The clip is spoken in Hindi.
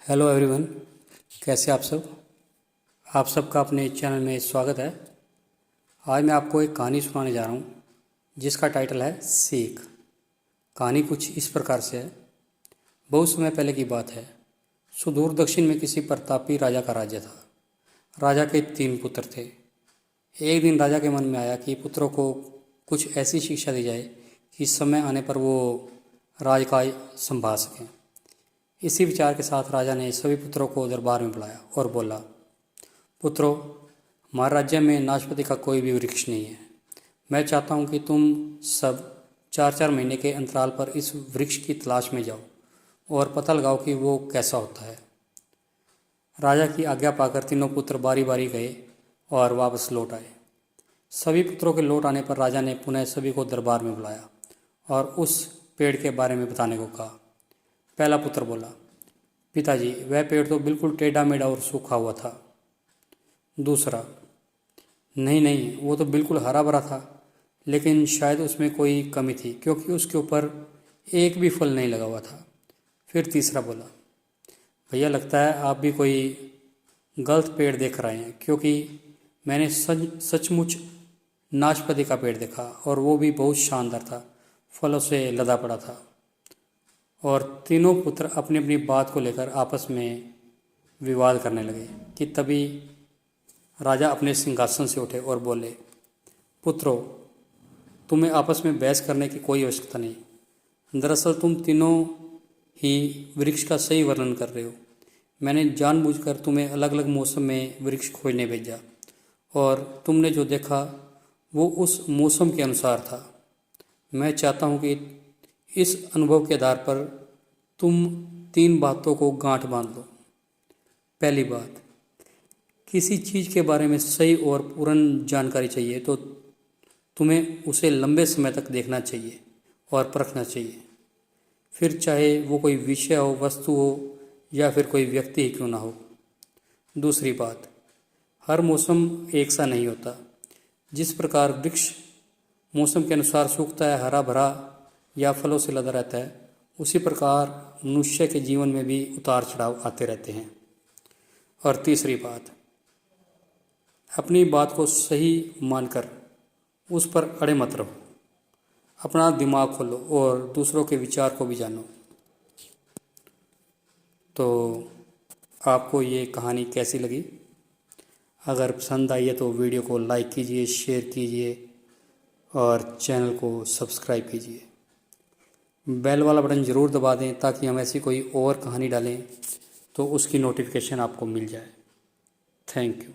हेलो एवरीवन, कैसे आप सबका अपने चैनल में स्वागत है। आज मैं आपको एक कहानी सुनाने जा रहा हूँ जिसका टाइटल है सीख। कहानी कुछ इस प्रकार से है। बहुत समय पहले की बात है। सुदूर दक्षिण में किसी प्रतापी राजा का राज्य था। राजा के 3 पुत्र थे। एक दिन राजा के मन में आया कि पुत्रों को कुछ ऐसी शिक्षा दी जाए कि समय आने पर वो राजकाज संभाल सकें। इसी विचार के साथ राजा ने सभी पुत्रों को दरबार में बुलाया और बोला, पुत्रों, हमारे राज्य में नाशपाती का कोई भी वृक्ष नहीं है। मैं चाहता हूँ कि तुम सब 4-4 महीने के अंतराल पर इस वृक्ष की तलाश में जाओ और पता लगाओ कि वो कैसा होता है। राजा की आज्ञा पाकर तीनों पुत्र बारी बारी गए और वापस लौट आए। सभी पुत्रों के लौट आने पर राजा ने पुनः सभी को दरबार में बुलाया और उस पेड़ के बारे में बताने को कहा। पहला पुत्र बोला, पिताजी, वह पेड़ तो बिल्कुल टेढ़ा मेढ़ा और सूखा हुआ था। दूसरा, नहीं नहीं, वो तो बिल्कुल हरा भरा था, लेकिन शायद उसमें कोई कमी थी क्योंकि उसके ऊपर एक भी फल नहीं लगा हुआ था। फिर तीसरा बोला, भैया, लगता है आप भी कोई गलत पेड़ देख रहे हैं, क्योंकि मैंने सचमुच नाशपाती का पेड़ देखा और वो भी बहुत शानदार था, फलों से लदा पड़ा था। और तीनों पुत्र अपनी अपनी बात को लेकर आपस में विवाद करने लगे कि तभी राजा अपने सिंहासन से उठे और बोले, पुत्रों, तुम्हें आपस में बहस करने की कोई आवश्यकता नहीं। दरअसल तुम तीनों ही वृक्ष का सही वर्णन कर रहे हो। मैंने जानबूझकर तुम्हें अलग अलग मौसम में वृक्ष खोजने भेजा और तुमने जो देखा वो उस मौसम के अनुसार था। मैं चाहता हूँ कि इस अनुभव के आधार पर तुम 3 बातों को गांठ बांध लो। पहली बात, किसी चीज़ के बारे में सही और पूर्ण जानकारी चाहिए तो तुम्हें उसे लंबे समय तक देखना चाहिए और परखना चाहिए, फिर चाहे वो कोई विषय हो, वस्तु हो या फिर कोई व्यक्ति ही क्यों ना हो। दूसरी बात, हर मौसम एक सा नहीं होता। जिस प्रकार वृक्ष मौसम के अनुसार सूखता है, हरा भरा या फलों से लदा रहता है, उसी प्रकार मनुष्य के जीवन में भी उतार चढ़ाव आते रहते हैं। और तीसरी बात, अपनी बात को सही मानकर उस पर अड़े मत रहो। अपना दिमाग खोलो और दूसरों के विचार को भी जानो। तो आपको ये कहानी कैसी लगी? अगर पसंद आई है तो वीडियो को लाइक कीजिए, शेयर कीजिए और चैनल को सब्सक्राइब कीजिए। बेल वाला बटन ज़रूर दबा दें ताकि हम ऐसी कोई और कहानी डालें तो उसकी नोटिफिकेशन आपको मिल जाए। Thank you.